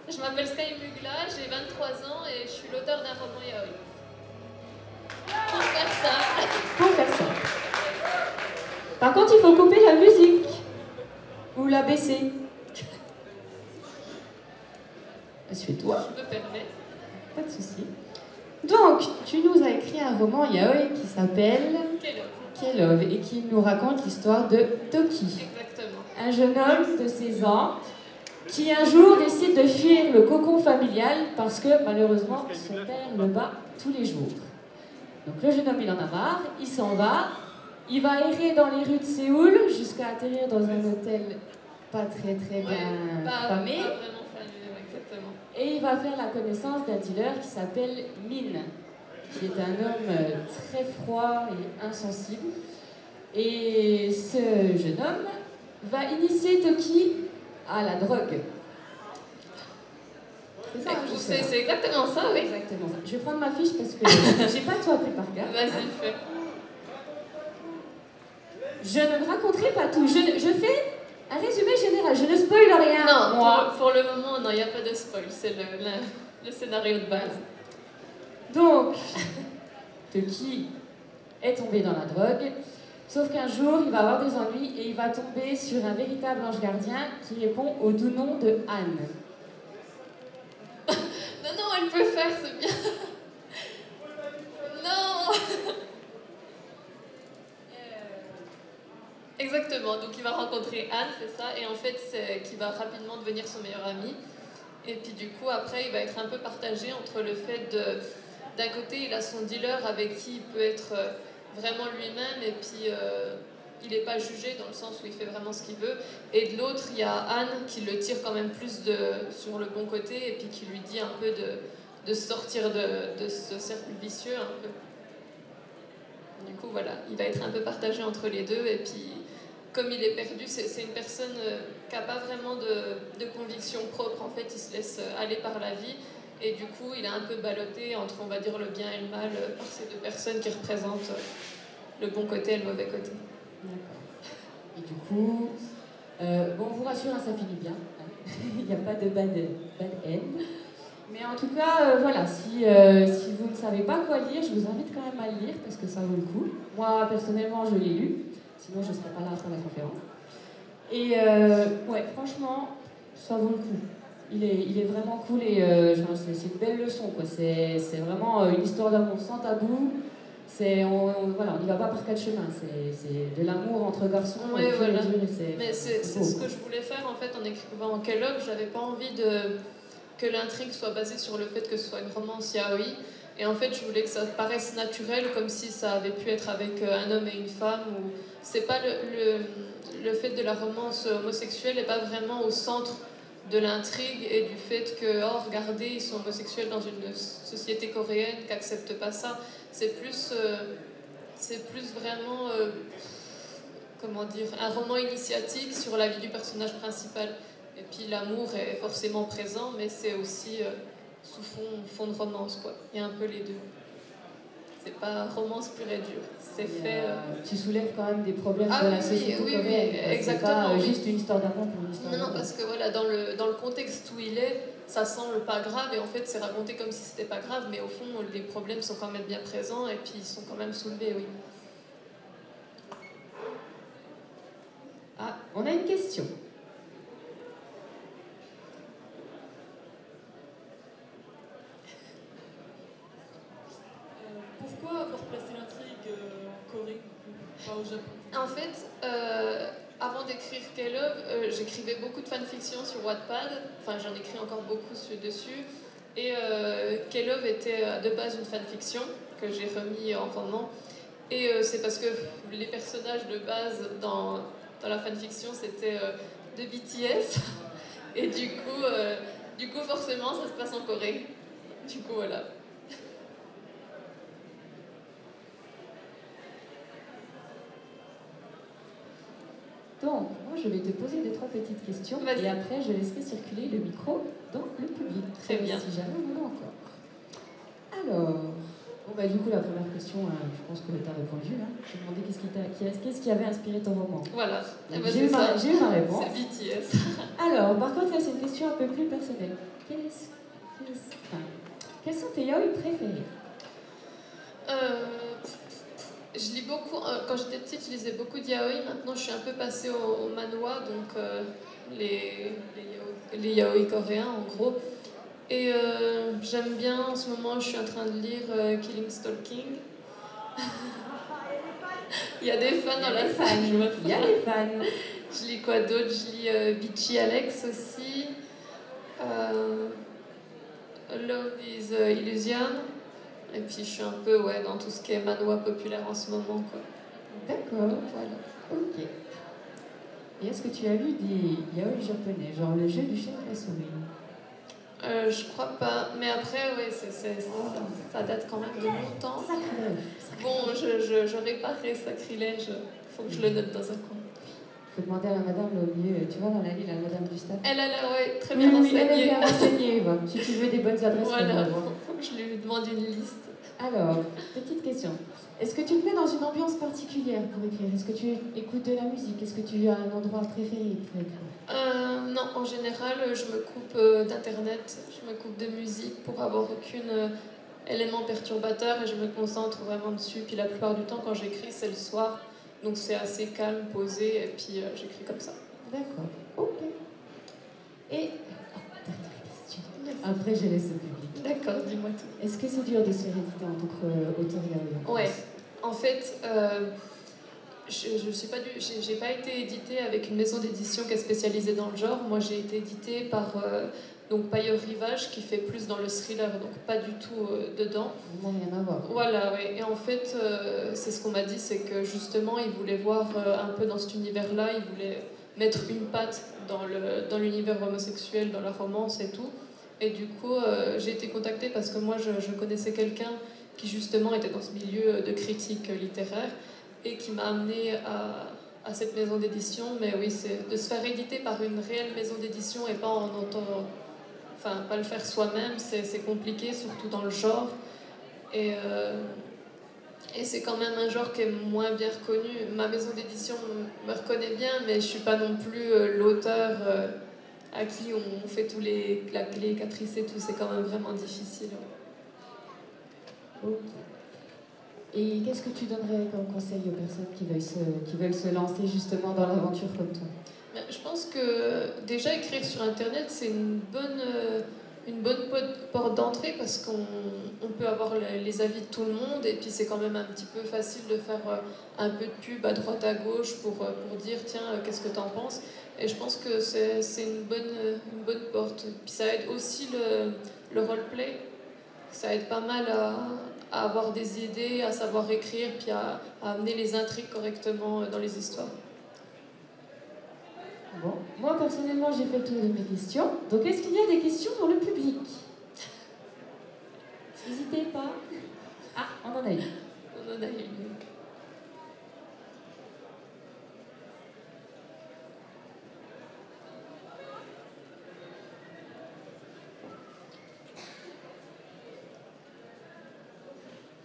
Je m'appelle Sky Mugla, j'ai 23 ans et je suis l'auteur d'un roman yaoi. Pour faire ça. Pour faire ça. Par contre, il faut couper la musique. Ou la baisser. Suis-toi. Je me permets. Pas de souci. Donc, tu nous as écrit un roman yaoi qui s'appelle K-Love et qui nous raconte l'histoire de Toki. Exactement. Un jeune homme de 16 ans qui un jour décide de fuir le cocon familial parce que malheureusement son père le bat tous les jours. Donc le jeune homme il en a marre, il s'en va, il va errer dans les rues de Séoul jusqu'à atterrir dans un hôtel pas très bien famé. Pas vraiment famé, exactement. Et il va faire la connaissance d'un dealer qui s'appelle Min, qui est un homme très froid et insensible. Et ce jeune homme va initier Toki à la drogue. C'est ça, c'est exactement ça, oui. Exactement ça. Je vais prendre ma fiche parce que j'ai pas tout appris par cœur. Vas-y, fais. Je ne raconterai pas tout. Je fais un résumé général. Je ne spoil rien. Non, moi. pour le moment, non, il n'y a pas de spoil. C'est le scénario de base. Donc, Toki est tombé dans la drogue. Sauf qu'un jour, il va avoir des ennuis et il va tomber sur un véritable ange gardien qui répond au doux nom de Anne. Non, elle peut faire, c'est bien. Non. Exactement, donc il va rencontrer Anne, c'est ça, et en fait, c'est qui va rapidement devenir son meilleur ami. Et puis du coup, après, il va être un peu partagé entre le fait de... D'un côté, il a son dealer avec qui il peut être... vraiment lui-même et puis il n'est pas jugé dans le sens où il fait vraiment ce qu'il veut, et de l'autre il y a Anne qui le tire quand même plus sur le bon côté et puis qui lui dit un peu de sortir de ce cercle vicieux un peu. Du coup voilà, il va être un peu partagé entre les deux et puis comme il est perdu, c'est une personne qui n'a pas vraiment de conviction propre, en fait il se laisse aller par la vie. Et du coup, il est un peu ballotté entre, on va dire, le bien et le mal par ces deux personnes qui représentent le bon côté et le mauvais côté. D'accord. Et du coup, bon, on vous rassure, hein, ça finit bien. Il n'y a pas de bad end. Mais en tout cas, voilà, si vous ne savez pas quoi lire, je vous invite quand même à le lire parce que ça vaut le coup. Moi, personnellement, je l'ai lu. Sinon, je ne serais pas là pour la conférence. Et ouais, franchement, ça vaut le coup. Il est vraiment cool et c'est une belle leçon, quoi. C'est vraiment une histoire d'amour sans tabou. Voilà, on n'y va pas par quatre chemins. C'est de l'amour entre garçons. Oui, voilà. Mais c'est ce que je voulais faire en fait en écrivant K-Love. J'avais pas envie que l'intrigue soit basée sur le fait que ce soit une romance yaoi. Et en fait, je voulais que ça paraisse naturel, comme si ça avait pu être avec un homme et une femme. Ou... C'est pas le fait de la romance homosexuelle n'est pas vraiment au centre de l'intrigue et du fait que, oh, regardez, ils sont homosexuels dans une société coréenne qui n'accepte pas ça. C'est plus vraiment, comment dire, un roman initiatique sur la vie du personnage principal. Et puis l'amour est forcément présent, mais c'est aussi sous fond de romance, quoi. Il y a un peu les deux. C'est pas romance pure et dure. C'est fait. Tu soulèves quand même des problèmes de la société coréenne. Oui, exactement. C'est pas juste une histoire d'amour pour une histoire d'amour. Non, parce que voilà, dans le contexte où il est, ça semble pas grave et en fait c'est raconté comme si c'était pas grave, mais au fond les problèmes sont quand même bien présents et puis ils sont quand même soulevés, oui. Ah, on a une question. Pourquoi avoir placé l'intrigue en Corée, pas au Japon? En fait, avant d'écrire K-Love, j'écrivais beaucoup de fanfiction sur Wattpad, enfin j'en écris encore beaucoup dessus, et K-Love était de base une fanfiction que j'ai remis en roman, et c'est parce que les personnages de base dans la fanfiction c'était de BTS, et du coup forcément ça se passe en Corée, du coup voilà. Donc, moi, je vais te poser 2-3 petites questions et après, je laisserai circuler le micro dans le public. Très bien. Si jamais on en a encore. Alors, bon, bah, du coup, la première question, je pense que tu as répondu. Hein. Je t'ai demandé qu'est-ce qui avait inspiré ton roman. Voilà. Donc, ben, j'ai eu ma réponse. C'est BTS. Alors, par contre, là, c'est une question un peu plus personnelle. Quels sont tes yaoi préférés? Je lis beaucoup. Quand j'étais petite, je lisais beaucoup de yaoi. Maintenant, je suis un peu passée au manhwa, donc les yaoi coréens, en gros. Et j'aime bien, en ce moment, je suis en train de lire Killing Stalking. Il y a des fans dans la salle, je vois ça. Il y a des fans. Je lis quoi d'autre? Je lis Beachy Alex aussi. Love is Illusion. Et puis je suis un peu dans tout ce qui est manhwa populaire en ce moment, quoi. D'accord. Donc, voilà. Ok. Et est-ce que tu as lu des yaoi japonais, genre le jeu du chat et la souris? Je crois pas. Mais après, ça date quand même de longtemps. Sacrilège. Bon, je réparerai sacrilège. Faut que je le note dans un coin. Faut demander à la madame au milieu. Tu vois dans l'allée, la madame du staff. Elle a l'air très bien Oui, elle est renseignée. bien renseignée. Si tu veux des bonnes adresses, Voilà, faut que je lui demande une liste. Alors, petite question. Est-ce que tu te mets dans une ambiance particulière pour écrire? Est-ce que tu écoutes de la musique? Est-ce que tu as un endroit préféré pour écrire? Non, en général, je me coupe d'internet, je me coupe de musique pour avoir aucun élément perturbateur et je me concentre vraiment dessus. Puis la plupart du temps, quand j'écris, c'est le soir, donc c'est assez calme, posé, et puis j'écris comme ça. D'accord, ok. Et dernière question. Après, je laisse au public. D'accord, dis-moi tout. Est-ce que c'est dur de se faire éditer en tant qu'auteur yaoi? Ouais, en fait, j'ai pas été éditée avec une maison d'édition qui est spécialisée dans le genre. Moi, j'ai été éditée par donc Payeur Rivage qui fait plus dans le thriller, donc pas du tout dedans. Non, rien à voir. Voilà, oui. Et en fait, c'est ce qu'on m'a dit, c'est que justement, ils voulaient voir un peu dans cet univers-là, ils voulaient mettre une patte dans l'univers homosexuel, dans la romance et tout. Et du coup, j'ai été contactée parce que moi, je connaissais quelqu'un qui justement était dans ce milieu de critique littéraire et qui m'a amenée à cette maison d'édition. Mais oui, c'est de se faire éditer par une réelle maison d'édition et pas enfin, pas le faire soi-même, c'est compliqué, surtout dans le genre. Et c'est quand même un genre qui est moins bien reconnu. Ma maison d'édition me reconnaît bien, mais je suis pas non plus l'auteur à qui on fait tous les catrices et tout. C'est quand même vraiment difficile. Ok. Et qu'est-ce que tu donnerais comme conseil aux personnes qui veulent se lancer justement dans l'aventure comme toi? Je pense que déjà écrire sur Internet, c'est une bonne porte d'entrée parce qu'on peut avoir les avis de tout le monde et puis c'est quand même un petit peu facile de faire un peu de pub à droite à gauche pour dire tiens, qu'est-ce que t'en penses? Et je pense que c'est une bonne porte. Puis ça aide aussi le roleplay. Ça aide pas mal à avoir des idées, à savoir écrire, puis à amener les intrigues correctement dans les histoires. Bon, moi personnellement j'ai fait le tour de mes questions. Donc est-ce qu'il y a des questions dans le public? N'hésitez pas. Ah, on en a une. On en a une.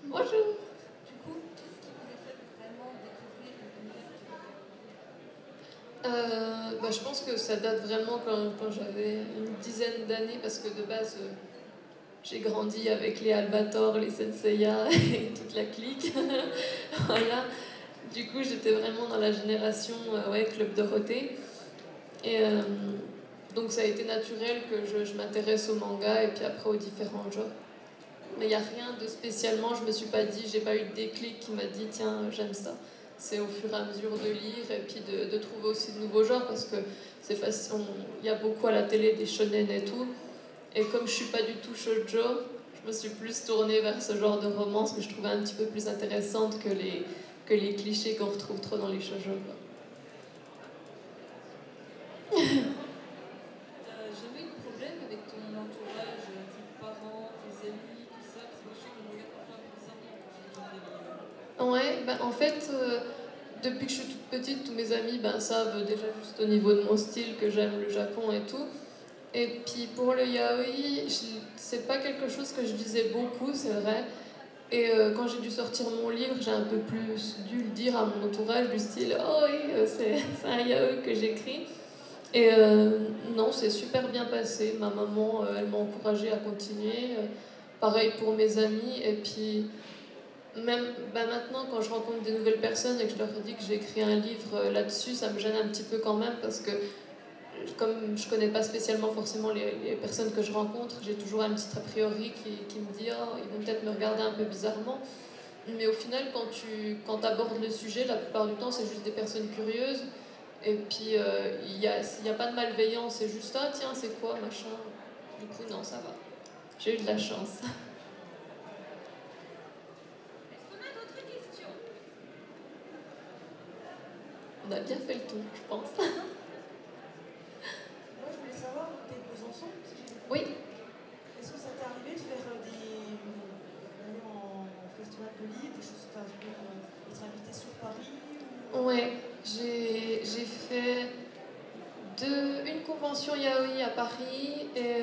Bonjour. Du coup, qu'est-ce qui vous a fait vraiment découvrir l'univers? Je pense que ça date vraiment quand j'avais une dizaine d'années, parce que de base, j'ai grandi avec les Albator, les Senseiya et toute la clique. Voilà. Du coup, j'étais vraiment dans la génération Club Dorothée. Et donc, ça a été naturel que je m'intéresse au manga et puis après aux différents genres. Mais il n'y a rien de spécialement, je me suis pas dit, j'ai pas eu de déclic qui m'a dit tiens, j'aime ça. C'est au fur et à mesure de lire et puis de trouver aussi de nouveaux genres parce que c'est facile, il y a beaucoup à la télé des shonen et tout. Et comme je suis pas du tout shoujo, je me suis plus tournée vers ce genre de romance que je trouvais un petit peu plus intéressante que les clichés qu'on retrouve trop dans les shoujo. Jamais eu de problème avec ton entourage, tes parents, tes amis, tout ça, parce que moi je sais qu'on me regarde parfois bizarrement quand j'ai des livres. Ouais, en fait, depuis que je suis toute petite, tous mes amis savent déjà juste au niveau de mon style que j'aime le Japon et tout. Et puis pour le yaoi, c'est pas quelque chose que je lisais beaucoup, c'est vrai. Et quand j'ai dû sortir mon livre, j'ai un peu plus dû le dire à mon entourage du style « Oh oui, c'est un yaoi que j'écris ». Et non, c'est super bien passé. Ma maman, elle m'a encouragée à continuer. Pareil pour mes amis. Et puis, même maintenant, quand je rencontre des nouvelles personnes et que je leur dis que j'ai écrit un livre là-dessus, ça me gêne un petit peu quand même parce que, comme je connais pas spécialement forcément les personnes que je rencontre, j'ai toujours un petit a priori qui me dit oh, ils vont peut-être me regarder un peu bizarrement. Mais au final, quand tu abordes le sujet, la plupart du temps, c'est juste des personnes curieuses. Et puis, il n'y a pas de malveillance, c'est juste ah, tiens, c'est quoi, machin. Du coup, non, ça va. J'ai eu de la chance. Est-ce qu'on a d'autres questions? On a bien fait le tour, je pense. Moi, je voulais savoir, t'es de Besançon, si j'ai bien compris. Oui. Est-ce que ça t'est arrivé de faire d'aller en festival de livres, des choses, enfin, être invité sur Paris Ouais, j'ai fait une convention yaoi à Paris et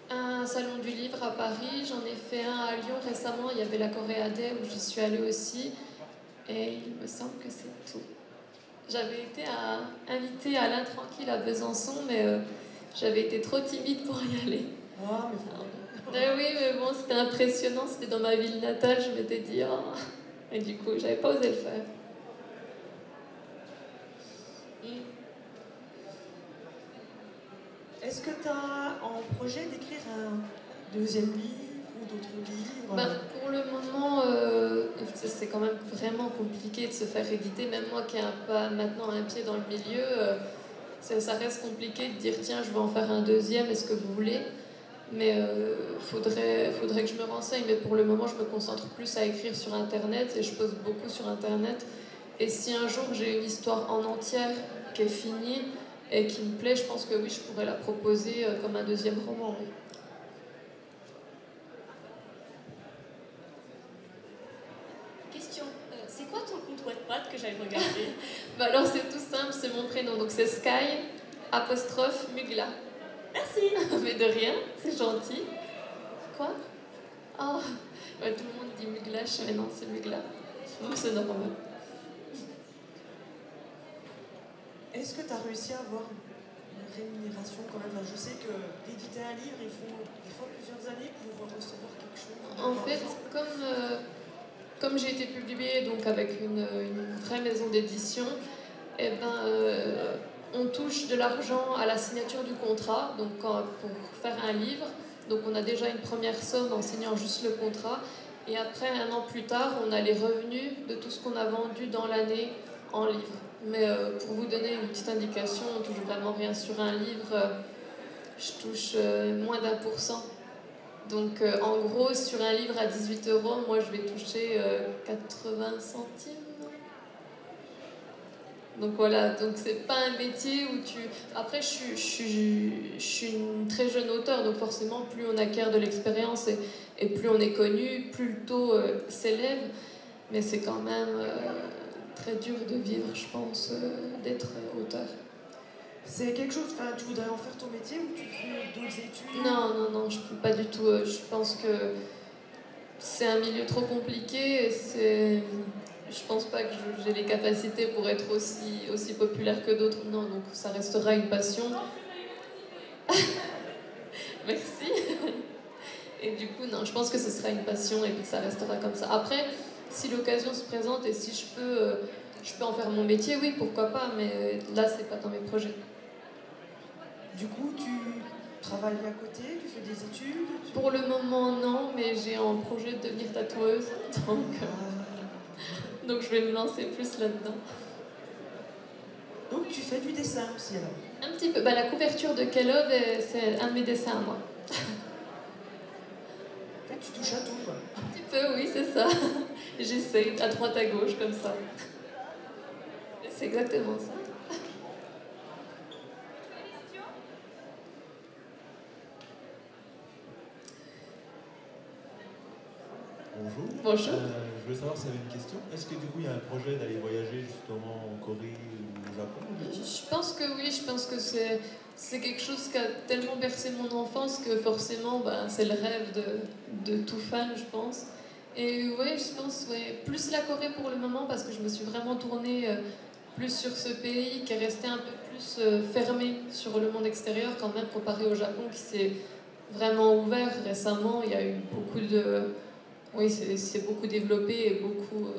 un salon du livre à Paris. J'en ai fait un à Lyon récemment. Il y avait la Corée Day où j'y suis allée aussi. Et il me semble que c'est tout. J'avais été invitée à l'Intranquille à Besançon, mais j'avais été trop timide pour y aller. Ah, mais Oui, mais bon, c'était impressionnant. C'était dans ma ville natale. Je m'étais dit, oh. Et du coup, j'avais pas osé le faire. Est-ce que tu as en projet d'écrire un deuxième livre ou d'autres livres? Ben, pour le moment, c'est quand même vraiment compliqué de se faire éditer. Même moi qui ai maintenant un pied dans le milieu, ça reste compliqué de dire tiens, je vais en faire un deuxième, est-ce que vous voulez? Mais faudrait que je me renseigne. Mais pour le moment, je me concentre plus à écrire sur Internet et je pose beaucoup sur Internet. Et si un jour j'ai une histoire en entière qui est finie et qui me plaît, je pense que oui, je pourrais la proposer comme un deuxième roman. Oui. Question, c'est quoi ton compte Wattpad que j'avais regardé? Bah alors c'est tout simple, c'est mon prénom, donc c'est Sky apostrophe Mugla. Merci. Mais de rien, c'est gentil. Quoi? Oh, ouais, tout le monde dit Muglache, mais non, c'est Mugla. Donc c'est normal. Est-ce que tu as réussi à avoir une rémunération quand même? Je sais que d'éditer un livre, il faut des fois plusieurs années pour recevoir quelque chose. En fait, comme j'ai été publiée donc avec une vraie maison d'édition, eh ben, on touche de l'argent à la signature du contrat, donc pour faire un livre. Donc on a déjà une première somme en signant juste le contrat. Et après, un an plus tard, on a les revenus de tout ce qu'on a vendu dans l'année en livre. Mais pour vous donner une petite indication, on touche vraiment rien sur un livre. Je touche moins d'1%. Donc en gros, sur un livre à 18 €, moi je vais toucher 80 centimes. Donc voilà, donc c'est pas un métier où tu... Après, je suis une très jeune auteure, donc forcément, plus on acquiert de l'expérience et plus on est connu, plus le taux s'élève. Mais c'est quand même très dur de vivre, je pense, d'être auteur. C'est quelque chose, enfin, tu voudrais en faire ton métier ou tu fais d'autres études? Non, je peux pas du tout. Je pense que c'est un milieu trop compliqué et je pense pas que j'ai les capacités pour être aussi populaire que d'autres. Non, donc ça restera une passion. Merci. Et du coup, non, je pense que ce sera une passion et puis ça restera comme ça. Après, si l'occasion se présente et si je peux en faire mon métier, oui, pourquoi pas, mais là, c'est pas dans mes projets. Du coup, tu travailles à côté, tu fais des études? Pour le moment, non, mais j'ai en projet de devenir tatoueuse, donc je vais me lancer plus là-dedans. Donc tu fais du dessin aussi alors? Un petit peu. Bah, la couverture de Kellogg, c'est un de mes dessins à moi. En fait, tu touches à tout, quoi. Un petit peu, oui, c'est ça. J'essaye, à droite, à gauche, comme ça. C'est exactement ça. Bonjour. Bonjour. Je voulais savoir si vous avez une question. Est-ce que du coup il y a un projet d'aller voyager justement en Corée ou au Japon? Je pense que oui, je pense que c'est quelque chose qui a tellement bercé mon enfance que forcément c'est le rêve de tout fan, je pense. Et ouais, je pense, ouais, plus la Corée pour le moment, parce que je me suis vraiment tournée plus sur ce pays qui est resté un peu plus fermé sur le monde extérieur, quand même, comparé au Japon qui s'est vraiment ouvert récemment. Il y a eu beaucoup de... Oui, c'est beaucoup développé et beaucoup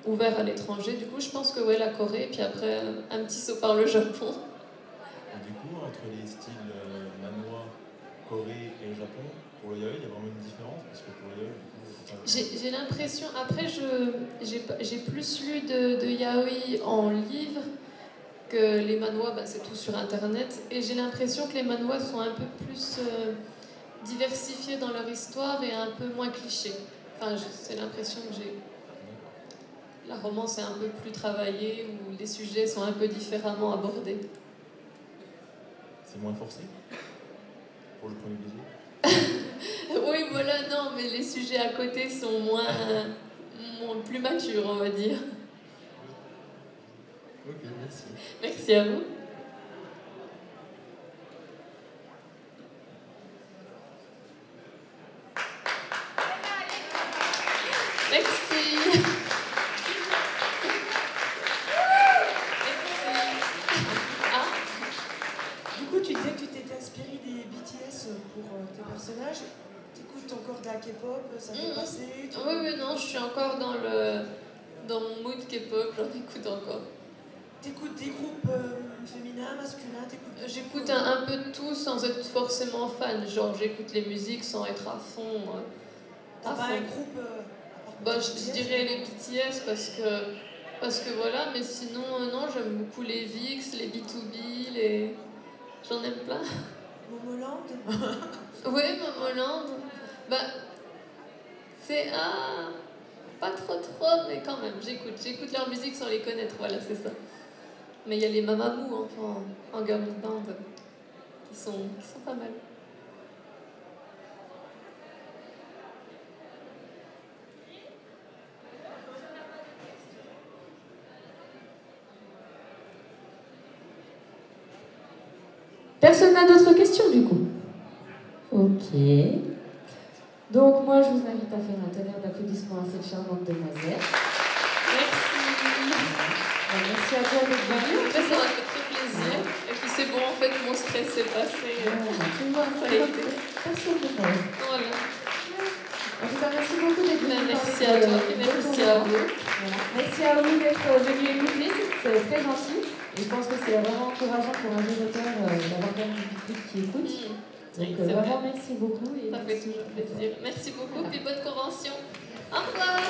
ouvert à l'étranger. Du coup, je pense que ouais, la Corée, puis après, un petit saut par le Japon. Et du coup, entre les styles manhwa, Corée et Japon, pour le yaoi, il y a vraiment une différence parce que pour le yaoi, du coup, J'ai l'impression, après j'ai plus lu de yaoi en livre que les manhwas, bah, c'est tout sur internet, et j'ai l'impression que les manhwas sont un peu plus diversifiés dans leur histoire et un peu moins clichés. Enfin, c'est l'impression que j'ai. La romance est un peu plus travaillée, où les sujets sont un peu différemment abordés. c'est moins forcé pour le premier baiser. Oui, voilà, non, mais les sujets à côté sont plus matures, on va dire. Ok, merci. Merci à vous. Merci. Ah. Du coup, tu disais que tu t'étais inspiré des BTS pour tes personnages. T'écoutes encore de la K-pop, ça t'est passé? Oui, non, je suis encore dans mon mood K-pop, j'en écoute encore. T'écoutes des groupes féminins, masculins, J'écoute un peu de tout sans être forcément fan. Genre, j'écoute les musiques sans être à fond. T'as pas un groupe Bah, je dirais les BTS parce que voilà, mais sinon, non, j'aime beaucoup les VIX, les B2B, les... J'en aime plein. Momoland? Oui, Momoland. Bah, c'est... pas trop, mais quand même, j'écoute leur musique sans les connaître, voilà, c'est ça. Mais il y a les Mamamoo enfin, en girl band qui sont pas mal. Personne n'a d'autres questions du coup? Ok. Donc moi je vous invite à faire un tonnerre d'applaudissements à cette charmante demoiselle. Merci à toi d'être venue. Ça m'a fait très plaisir. Et puis c'est bon, en fait, mon stress est passé. Personne ne parle. Voilà. En tout cas, merci beaucoup d'être venu. Merci à toi et merci à vous. Voilà. Merci à vous d'être venu écouter, c'est très gentil. Et je pense que c'est vraiment encourageant pour un jeune auteur d'avoir quand même du public qui écoute. Donc vraiment, merci beaucoup. Et ça fait toujours plaisir. Merci beaucoup, puis bonne convention. Au revoir.